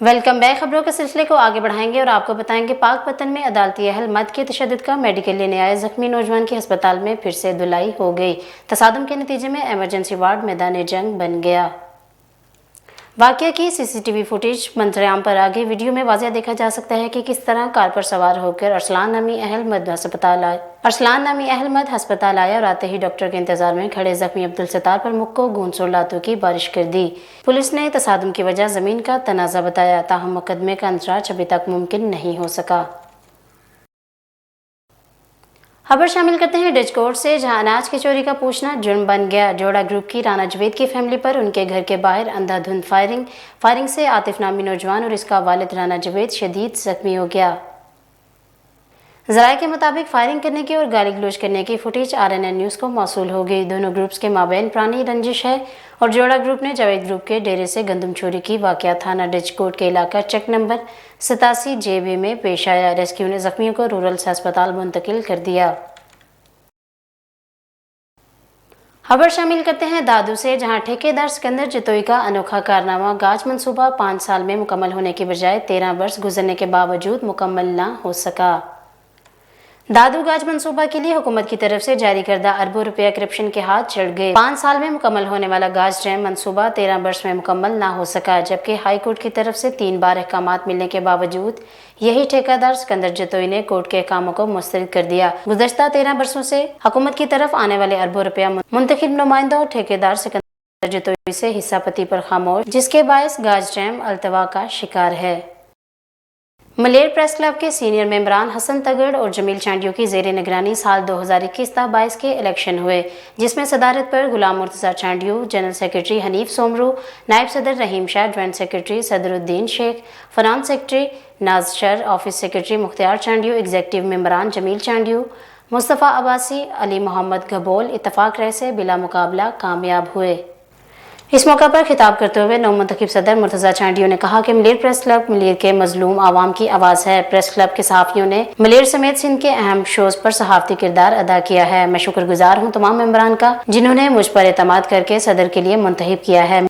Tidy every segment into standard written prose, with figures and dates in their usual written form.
Welcome back. खबरों के सिलसिले को आगे बढ़ाएंगे और आपको बताएंगे पाक पतन में अदालती अहल मद के तशद्दुद का मेडिकल लेने आए जख्मी नौजवान की अस्पताल में फिर से धुलाई हो गई। तसादुम के नतीजे में एमरजेंसी वार्ड मैदान जंग बन गया। वाकया की सीसीटीवी फुटेज मंजरेआम पर आ गई। वीडियो में वाज़ेह देखा जा सकता है कि किस तरह कार पर सवार होकर अरसलान नामी अहल मद अस्पताल आया और आते ही डॉक्टर के इंतजार में खड़े जख्मी अब्दुल सत्तार पर मुक्कों गूंज और लातों की बारिश कर दी। पुलिस ने तसादुम की वजह जमीन का तनाज़ा बताया, ताहम मुकदमे का अंतराज अभी तक मुमकिन नहीं हो सका। खबर शामिल करते हैं डच कोर्ट से, जहां अनाज की चोरी का पूछना जुर्म बन गया। जोड़ा ग्रुप की राना जवेद की फैमिली पर उनके घर के बाहर अंधाधुंध फायरिंग से आतिफ नामी नौजवान और इसका वालिद राना जवेद शदीद जख्मी हो गया। ज़राए के मुताबिक फायरिंग करने की और गाली गलौज करने की फुटेज RNN न्यूज़ को मौसूल हो गई। दोनों ग्रुप्स के माबैन पुरानी रंजिश है और जोड़ा ग्रुप ने जावेद ग्रुप के डेरे से गंदम चोरी की। वाकया थाना डच कोर्ट के इलाका चेक नंबर 87 JB में पेश आया। रेस्क्यू ने जख्मियों को रूरल अस्पताल मुंतकिल कर दिया। खबर शामिल करते हैं दादू से, जहां ठेकेदार सिकंदर जतोई का अनोखा कारनामा गाज मंसूबा 5 साल में मुकम्मल होने के बजाय 13 वर्ष गुजरने के बावजूद मुकम्मल न हो सका। दादू गाज मंसूबा के लिए हुकूमत की तरफ से जारी करदा अरबों रुपया करप्शन के हाथ चढ़ गए। 5 साल में मुकम्मल होने वाला गाज डैम मंसूबा 13 वर्ष में मुकम्मल ना हो सका, जबकि हाई कोर्ट की तरफ से 3 बार अहकामात मिलने के बावजूद यही ठेकेदार सिकंदर जतोई ने कोर्ट के कामों को मुस्तरद कर दिया। गुज़श्ता 13 वर्षों से हुकूमत की तरफ आने वाले अरबों रुपया मुंतखब नुमाइंदा और ठेकेदार सिकंदर जतोई से हिस्सापति पर खामोश, जिसके बायस गाज डैम अल्तवा का शिकार है। मलेर प्रेस क्लब के सीनियर मेंबरान हसन तगड़ और जमील चांडियों की ज़ेर निगरानी साल 2021-22 के इलेक्शन हुए, जिसमें सदारत पर गुलाम मुर्तज़ा चांडियो, जनरल सेक्रेटरी हनीफ सोमरू, नायब सदर Rahim Shah, joint secretary Sadruddin Sheikh, finance secretary नाज़शर, office secretary Mukhtiar Chandio, executive मेंबरान जमील चांडियो, मुस्तफ़ा अब्बासी, अली मोहम्मद गबोल इत्तफाक रह से बिला मुकाबला कामयाब हुए। इस मौका पर खिताब करते हुए नवमुंतखब सदर मुर्तज़ा चांडियो ने कहा कि मलेर प्रेस क्लब मलेर के मजलूम आवाम की आवाज़ है। प्रेस क्लब के सहाफ़ियों ने मलेर समेत सिंध के अहम शोज़ पर सहाफ़ती किरदार अदा किया है। मैं शुक्रगुजार हूँ तमाम मेंबरान का, जिन्होंने मुझ पर एतमाद करके सदर के लिए मुंतखब किया है।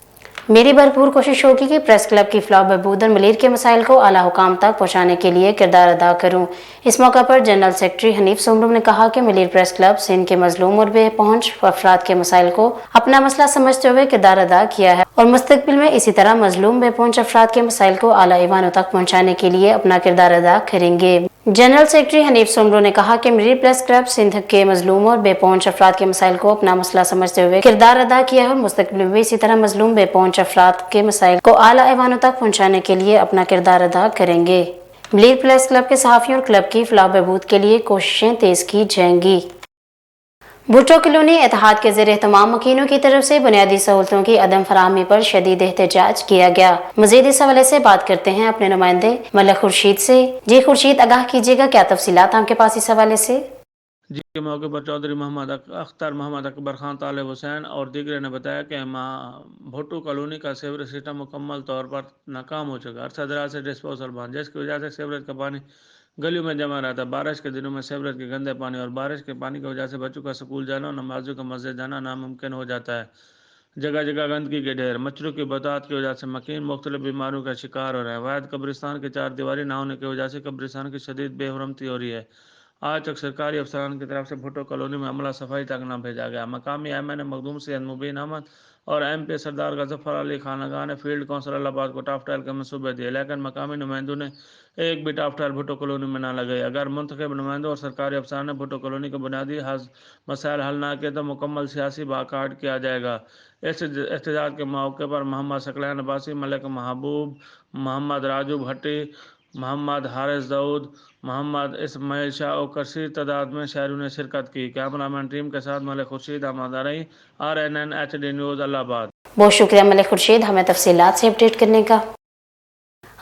मेरी भरपूर कोशिश होगी कि प्रेस क्लब की फलाह बहबूद और मलेर के मसाइल को आला हुकाम तक पहुँचाने के लिए किरदार अदा करूँ। इस मौका पर जनरल सेक्रेटरी हनीफ सोमरू ने कहा कि मलेर प्रेस क्लब सिंध के मजलूम और बेपहुंच अफराद के मसाइल को अपना मसला समझते हुए किरदार अदा किया है और मुस्तकबिल में इसी तरह मजलूम बेपहुंच अफराद के मसाइल को आला ईवानों तक पहुँचाने के लिए अपना किरदार अदा करेंगे। जनरल सेक्रेटरी हनीफ सोमरू ने कहा कि मलेर प्रेस क्लब सिंध के मजलूम और बेपहुंच अफराद के मसाइल को अपना मसला समझते हुए किरदार अदा किया है और मुस्तकबिल में इसी तरह मजलूम बेपहुंच अफराद के मसाइल को आला ईवानों तक पहुँचाने के लिए अपना किरदार अदा करेंगे। मलेर प्रेस क्लब के सहाफ़ियों और क्लब की फलाह बहबूद के लिए कोशिशें तेज की जाएंगी। भुट्टो कॉलोनी एतहाद के ज़ेर एहतमाम मकीनों की तरफ से बुनियादी सहूलतों की अदम फराहमी पर शदीद एहतजाज किया गया। मजीद इस हवाले से बात करते हैं अपने नुमाइंदे मलिक खुर्शीद से। जी खुर्शीद, आगाह कीजिएगा, क्या तफसीलात आपके पास इस हवाले से? जी के मौके पर चौधरी मोहम्मद अख्तर, मोहम्मद अकबर खान, तालिब हुसैन और दीगर ने बताया कि भुट्टो कॉलोनी का सीवरेज सिस्टम मुकम्मल तौर पर नाकाम हो चुका है। अरसा दराज से डिस्पोजल बंद, जिसकी वजह से सीवरेज का पानी गलियों में जमा रहता है। बारिश के दिनों में सीवरेज के गंदे पानी और बारिश के पानी की वजह से बच्चों का स्कूल जाना और नमाजियों का मस्जिद जाना नामुमकिन हो जाता है। जगह जगह गंदगी के ढेर, मच्छरों की बतात की वजह से मकीन मुख्तलिफ बीमारियों का शिकार हो रहे हैं। वैद कब्रिस्तान की 4 दीवारी ना होने की वजह से कब्रिस्तान की शदीद बेहरमती हो रही है। आज तक सरकारी अफसरान की तरफ से भुट्टो कॉलोनी में अमला सफाई तक न भेजा गया। मकामी MN मखदूम सैयद मुबीन अहमद और MP सरदार गजफर अली खानगा ने फील्ड काउंसिल इलाहाबाद को टॉप टाइल के मनसूबे दिए, लेकिन मकामी नुमाइंदों ने एक भी टॉप टाइल भुट्टो कॉलोनी में न लगाई। अगर मुंतखब नुमाइंदों और सरकारी अफसरान ने भुट्टो कॉलोनी के बुनियादी मसाइल हल न किए तो मुकम्मल सियासी बाकाट किया जाएगा। इस एहतजाज के मौके पर मोहम्मद सकलैन अब्बासी, मलिक महबूब, मोहम्मद राजू भट्टी, मोहम्मद हारिस दाऊद, मोहम्मद इस्माइल शाह और कसीर तादाद में शहरों ने शिरकत की। कैमरामैन टीम के साथ मलिक खुर्शीद, अहमद रही, RNN HD न्यूज़ इलाहाबाद। बहुत शुक्रिया मलिक खुर्शीद, हमें तफसीलात से अपडेट करने का।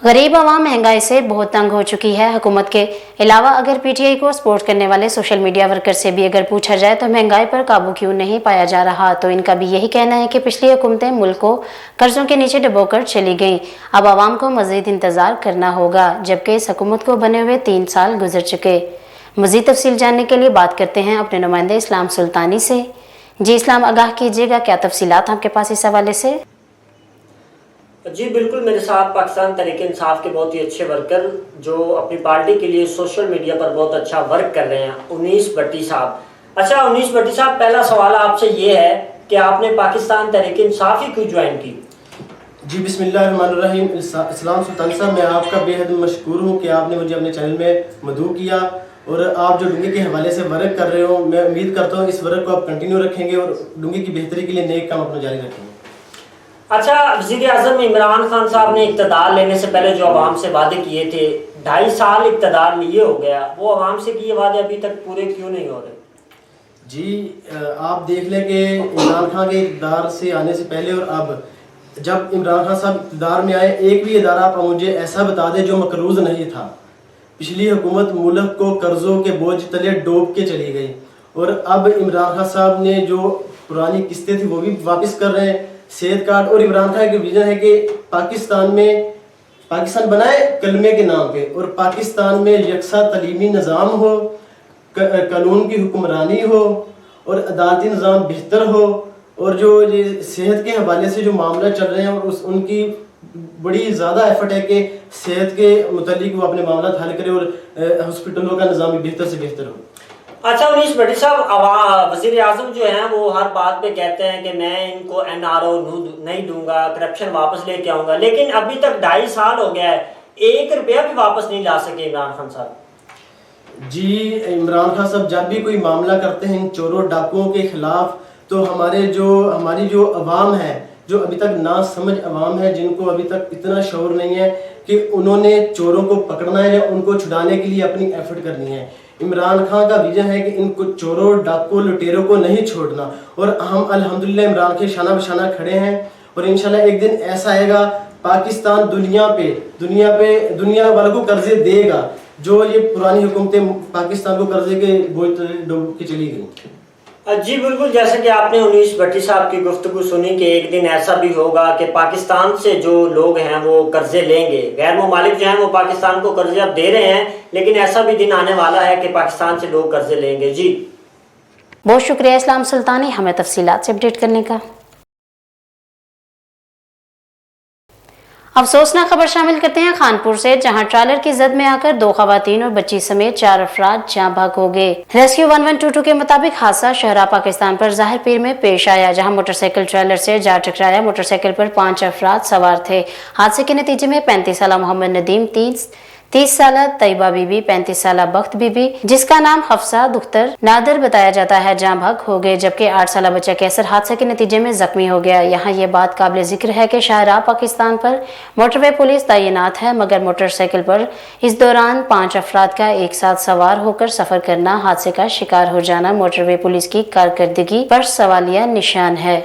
गरीब आवाम महंगाई से बहुत तंग हो चुकी है। हुकूमत के अलावा अगर PTI को सपोर्ट करने वाले सोशल मीडिया वर्कर से भी अगर पूछा जाए तो महंगाई पर काबू क्यों नहीं पाया जा रहा, तो इनका भी यही कहना है कि पिछली हुकूमतें मुल्क को कर्जों के नीचे डुबोकर चली गईं। अब आवाम को मजीद इंतजार करना होगा, जबकि इस हुकूमत को बने हुए 3 साल गुजर चुके। मजीद तफसील जानने के लिए बात करते हैं अपने नुमाइंदे इस्लाम सुल्तानी से। जी इस्लाम, आगाह कीजिएगा, क्या तफसीलात आपके पास इस हवाले से? جی بالکل، میرے ساتھ پاکستان تحریک انصاف کے بہت ہی اچھے ورکر جو اپنی پارٹی کے لیے سوشل میڈیا پر بہت اچھا ورک کر رہے ہیں، انیس بٹی صاحب۔ اچھا انیس بٹی صاحب، پہلا سوال آپ سے یہ ہے کہ آپ نے پاکستان تحریک انصاف ہی کیوں جوائن کی؟ جی بسم اللہ الرحمن الرحیم۔ اسلام سلطان صاحب، میں آپ کا بے حد مشکور ہوں کہ آپ نے مجھے اپنے چینل میں مدعو کیا، اور آپ جو ڈونگی کے حوالے سے ورک کر رہے ہو، میں امید کرتا ہوں اس ورک کو آپ کنٹینیو رکھیں گے اور ڈونگی کی بہتری کے لیے نیک کام اپنا جاری رکھیں گے۔ اچھا، وزیر اعظم عمران خان صاحب نے اقتدار لینے سے پہلے جو عوام سے وعدے کیے تھے، 2.5 سال اقتدار لیے ہو گیا، وہ عوام سے کیے وعدے ابھی تک پورے کیوں نہیں ہو رہے؟ جی آپ دیکھ لیں کہ عمران خان کے اقتدار سے آنے سے پہلے اور اب، جب عمران خان صاحب اقتدار میں آئے، ایک بھی ادارہ آپ مجھے ایسا بتا دیں جو مقروض نہیں تھا۔ پچھلی حکومت ملک کو قرضوں کے بوجھ تلے ڈوب کے چلی گئی، اور اب عمران خان صاحب نے جو پرانی قسطیں تھیں وہ بھی واپس کر رہے ہیں، صحت کارڈ، اور عمران خان کا ویژن ہے کہ پاکستان بنائے کلمے کے نام پہ، اور پاکستان میں یکساں تعلیمی نظام ہو، قانون کی حکمرانی ہو، اور عدالتی نظام بہتر ہو، اور جو یہ صحت کے حوالے سے جو معاملہ چل رہے ہیں، اور ان کی بڑی زیادہ ایفرٹ ہے کہ صحت کے متعلق وہ اپنے معاملات حل کرے اور ہاسپٹلوں کا نظام بھی بہتر سے بہتر ہو۔ اچھا انیس بٹی صاحب، وزیر اعظم جو ہیں وہ ہر بات پہ کہتے ہیں کہ میں ان کو NRO نہیں دوں گا، کرپشن واپس لے کے آؤں گا، لیکن ابھی تک 2.5 سال ہو گیا ہے، 1 روپیہ بھی واپس نہیں لا سکے عمران خان صاحب۔ جی عمران خان صاحب جب بھی کوئی معاملہ کرتے ہیں ان چوروں ڈاکوؤں کے خلاف، تو ہماری جو عوام ہے، جو ابھی تک نا سمجھ عوام ہے، جن کو ابھی تک اتنا شعور نہیں ہے کہ انہوں نے چوروں کو پکڑنا ہے یا ان کو چھڑانے کے لیے اپنی ایفرٹ کرنی ہے۔ عمران خان کا ویژن ہے کہ ان کو چوروں ڈاکو لٹیروں کو نہیں چھوڑنا، اور ہم الحمدللہ عمران کے شانہ بشانہ کھڑے ہیں، اور انشاءاللہ ایک دن ایسا آئے گا پاکستان دنیا والوں کو قرضے دے گا، جو یہ پرانی حکومتیں پاکستان کو قرضے کے بوجھ ڈوب کے چلی گئیں۔ جی بالکل، جیسے کہ آپ نے انیس بٹی صاحب کی گفتگو سنی کہ ایک دن ایسا بھی ہوگا کہ پاکستان سے جو لوگ ہیں وہ قرضے لیں گے، غیر ممالک جو ہیں وہ پاکستان کو قرضے اب دے رہے ہیں، لیکن ایسا بھی دن آنے والا ہے کہ پاکستان سے لوگ قرضے لیں گے۔ جی بہت شکریہ اسلام سلطانی ہمیں تفصیلات سے اپڈیٹ کرنے کا۔ افسوسناک خبر شامل کرتے ہیں خانپور سے، جہاں ٹرالر کی زد میں آ کر 2 خواتین اور بچی سمیت 4 افراد جاں بحق ہو گئے۔ ریسکیو 1122 کے مطابق حادثہ شہرہ پاکستان پر ظاہر پیر میں پیش آیا، جہاں موٹر سائیکل ٹرالر سے جا ٹکرایا۔ موٹر سائیکل پر 5 افراد سوار تھے۔ حادثے کے نتیجے میں 35 سالہ محمد ندیم، 30 سالہ طیبہ بی بی، 35 سالہ بخت بی بی، جس کا نام حفصہ دختر نادر بتایا جاتا ہے، جاں بحق ہو گئے، جبکہ 8 سالہ بچہ کیسر حادثے کے نتیجے میں زخمی ہو گیا۔ یہاں یہ بات قابل ذکر ہے کہ شاہراہ پاکستان پر موٹر وے پولیس تعینات ہے، مگر موٹر سائیکل پر اس دوران 5 افراد کا ایک ساتھ سوار ہو کر سفر کرنا، حادثے کا شکار ہو جانا موٹر وے پولیس کی کارکردگی پر سوالیہ نشان ہے۔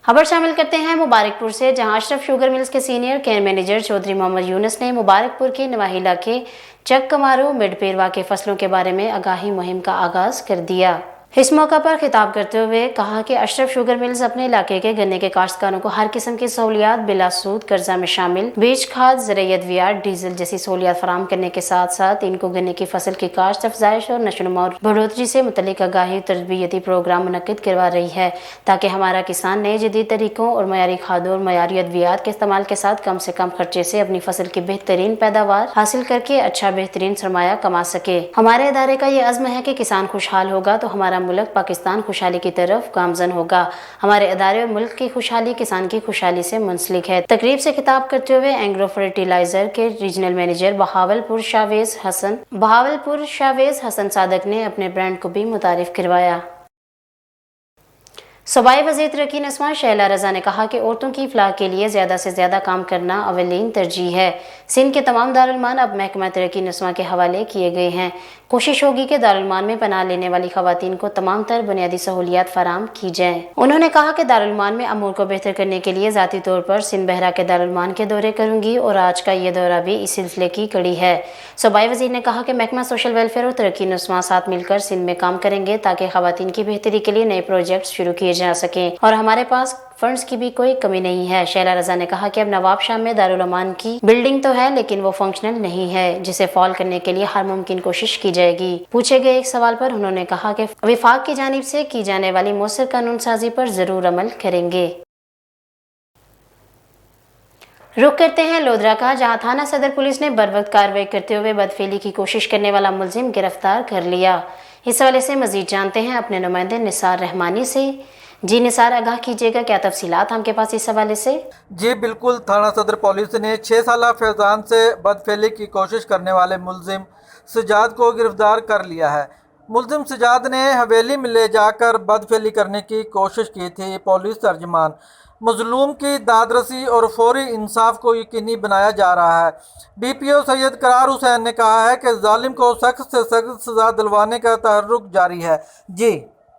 خبر شامل کرتے ہیں مبارک پور سے، جہاں اشرف شوگر ملز کے سینئر کین مینیجر چودھری محمد یونس نے مبارک پور کے نواحی علاقے چک کمارو مڈ پیروا کے فصلوں کے بارے میں آگاہی مہم کا آغاز کر دیا۔ اس موقع پر خطاب کرتے ہوئے کہا کہ اشرف شوگر ملز اپنے علاقے کے گنے کے کاشتکاروں کو ہر قسم کی سہولیات بلا سود قرضہ میں شامل بیج، کھاد، زرعی ادویات، ڈیزل جیسی سہولیات فراہم کرنے کے ساتھ ساتھ ان کو گنے کی فصل کی کاشت افزائش اور نشوونما اور بڑھوتری سے متعلق آگاہی تربیتی پروگرام منعقد کروا رہی ہے، تاکہ ہمارا کسان نئے جدید طریقوں اور معیاری کھادوں اور معیاری ادویات کے استعمال کے ساتھ کم سے کم خرچے سے اپنی فصل کی بہترین پیداوار حاصل کر کے اچھا بہترین سرمایہ کما سکے۔ ہمارے ادارے کا یہ عزم ہے کہ کسان خوشحال ہوگا تو ہمارا ملک پاکستان خوشحالی کی طرف گامزن ہوگا۔ ہمارے ادارے اور ملک کی خوشحالی کسان کی خوشحالی سے منسلک ہے۔ تقریب سے خطاب کرتے ہوئے اینگرو فرٹیلائزر کے ریجنل مینیجر بہاولپور شاویز حسن صادق نے اپنے برانڈ کو بھی متعارف کروایا۔ صوبائی وزیر ترقی نسواں شیلا رضا نے کہا کہ عورتوں کی فلاح کے لیے زیادہ سے زیادہ کام کرنا اولین ترجیح ہے۔ سندھ کے تمام دارالعلومان اب محکمہ ترقی نسواں کے حوالے کیے گئے ہیں۔ کوشش ہوگی کہ دارالعلومان میں پناہ لینے والی خواتین کو تمام تر بنیادی سہولیات فراہم کی جائیں۔ انہوں نے کہا کہ دارالعلومان میں امور کو بہتر کرنے کے لیے ذاتی طور پر سندھ بحرہ کے دارالعلومان کے دورے کروں گی، اور آج کا یہ دورہ بھی اس سلسلے کی کڑی ہے۔ صوبائی وزیر نے کہا کہ محکمہ سوشل ویلفیئر اور ترقی نسواں ساتھ مل کر سندھ میں کام کریں گے، تاکہ خواتین کی بہتری کے لیے نئے پروجیکٹس شروع کیے جا سکیں، اور ہمارے پاس فنڈز کی بھی کوئی کمی نہیں ہے۔ شیلا رضا نے کہا کہ اب نواب شاہ میں دارالعلومان کی بلڈنگ تو ہے، لیکن وہ فنکشنل نہیں ہے، جسے فعال کرنے کے لیے ہر ممکن کوشش کی جائے گی۔ پوچھے گئے ایک سوال پر انہوں نے کہا کہ وفاق کی جانب سے کی جانے والی مؤثر قانون سازی پر ضرور عمل کریں گے۔ रुख करते हैं लोधरा का, जहां थाना सदर पुलिस ने बरवक्त कार्रवाई करते हुए बदफेली की कोशिश करने वाला मुलजिम गिरफ्तार कर लिया। इस हवाले से मजीद जानते हैं अपने नुमाइंदे निसार रहमानी से। जी निसार, आगाह कीजिएगा, क्या तफसीलात हमके पास इस हवाले से? जी बिल्कुल, थाना सदर पुलिस ने 6 साला फैज़ान से बदफेली की कोशिश करने वाले मुलजिम सजाद को गिरफ्तार कर लिया है। मुलजिम सजाद ने हवेली में ले जाकर बदफेली करने की कोशिश की थी। पुलिस तर्जमान मजलूम की दादरसी और फौरी इंसाफ को यकीनी बनाया जा रहा है। DPO सैयद करार हुसैन ने कहा है कि जालिम को सख्त से सख्त सजा दिलवाने का तहर्रुक जारी है। जी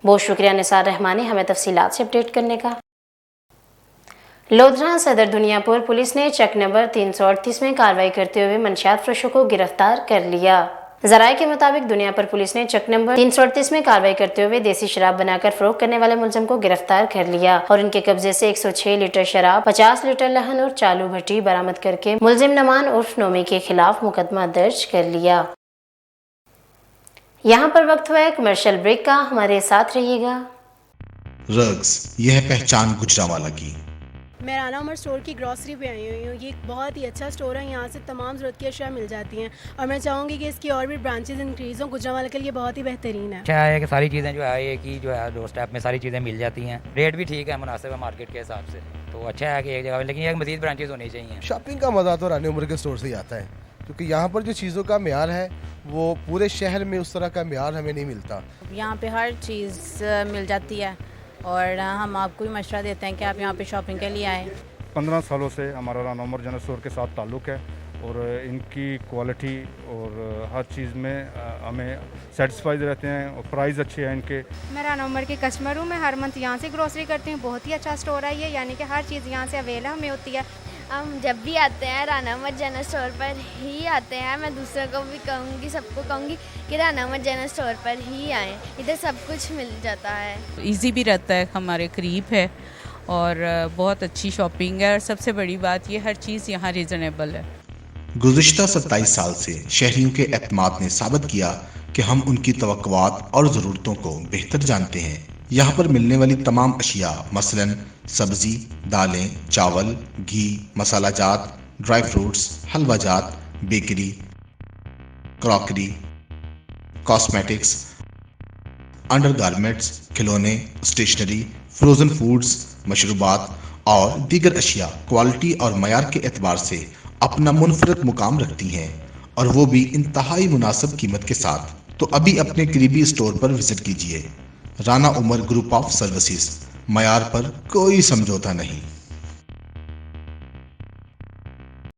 बहुत शुक्रिया निसार रहमानी हमें तफसीलात से अपडेट करने का। लोधरा सदर दुनियापुर पुलिस ने चक नंबर 338 में कार्रवाई करते हुए मंशियात फरोशों को गिरफ्तार कर लिया। जराये के मुताबिक दुनियापुर पुलिस ने चक नंबर 338 में कार्रवाई करते हुए देसी शराब बनाकर फरोख्त करने वाले मुलजिम को गिरफ्तार कर लिया और इनके कब्जे से 106 लीटर शराब, 50 लीटर लहन और चालू भट्टी बरामद करके मुलजिम नमान उर्फ नोमी के खिलाफ मुकदमा दर्ज कर लिया। यहाँ पर वक्त हुआ है कमर्शियल ब्रेक का, हमारे साथ रहिएगा। रग्स, यह पहचान गुजरांवाला की। मैं राना उमर स्टोर की ग्रॉसरी पे आई हुई हूँ। ये एक बहुत ही अच्छा स्टोर है, यहाँ से तमाम ज़रूरत की अशिया मिल जाती हैं और मैं चाहूँगी कि इसकी और भी ब्रांचेज इंक्रीज़ हों। गुजरांवाला के लिए बहुत ही बेहतरीन है। अच्छा है कि सारी चीज़ें जो है एक ही जो है डोर स्टेप में सारी चीज़ें मिल जाती हैं, रेट भी ठीक है, मुनासिब है मार्केट के हिसाब से, तो अच्छा है कि एक जगह, लेकिन एक मज़ीद ब्रांचेज होनी चाहिए। शॉपिंग का मज़ा तो रानी उमर के स्टोर से ही आता है, क्योंकि यहाँ पर जो चीज़ों का म्यार है वो पूरे शहर में उस तरह का म्यार हमें नहीं मिलता। यहाँ पे हर चीज़ मिल जाती है और हम आपको भी मशवरा देते हैं कि आप यहाँ पे शॉपिंग के लिए आएँ। 15 सालों से हमारा राना उमर जनरल स्टोर के साथ ताल्लुक़ है और इनकी क्वालिटी और हर चीज़ में हमें सेटिस्फाइड रहते हैं और प्राइस अच्छे हैं इनके। मैं राना उमर की कस्टमर हूँ, मैं हर मंथ यहाँ से ग्रोसरी करती हूँ। बहुत ही अच्छा स्टोर है ये, यानी कि हर चीज़ यहाँ से अवेलेबल हमें होती है। हम जब भी आते हैं राना उमर जनरल स्टोर पर ही आते हैं। मैं दूसरों को भी कहूँगी, सबको कहूँगी कि राना उमर जनरल स्टोर पर ही आएँ, इधर सब कुछ मिल जाता है। ईजी भी रहता है, हमारे करीब है और बहुत अच्छी शॉपिंग है और सबसे बड़ी बात ये हर चीज़ यहाँ रीज़नेबल है। गुज़िश्ता 27 साल से शहरियों के एतमाद ने साबित किया कि हम उनकी तवक्कुआत और ज़रूरतों को बेहतर जानते हैं। यहाँ पर मिलने वाली तमाम अशिया मसलन सब्ज़ी, दालें, चावल, घी, मसाला जात, ड्राई फ्रूट्स, हलवा जात, bakery, crockery, cosmetics, under garments, खिलौने, स्टेशनरी, फ्रोज़न फूड्स, मशरूबात और दीगर अशिया क्वालिटी और मयार के एतबार से अपना मुनफरद मुकाम रखती हैं और वो भी इंतहाई मुनासिब कीमत के साथ। तो अभी अपने करीबी स्टोर पर विजिट कीजिए। Rana Umar group of services, मयार पर कोई समझौता नहीं।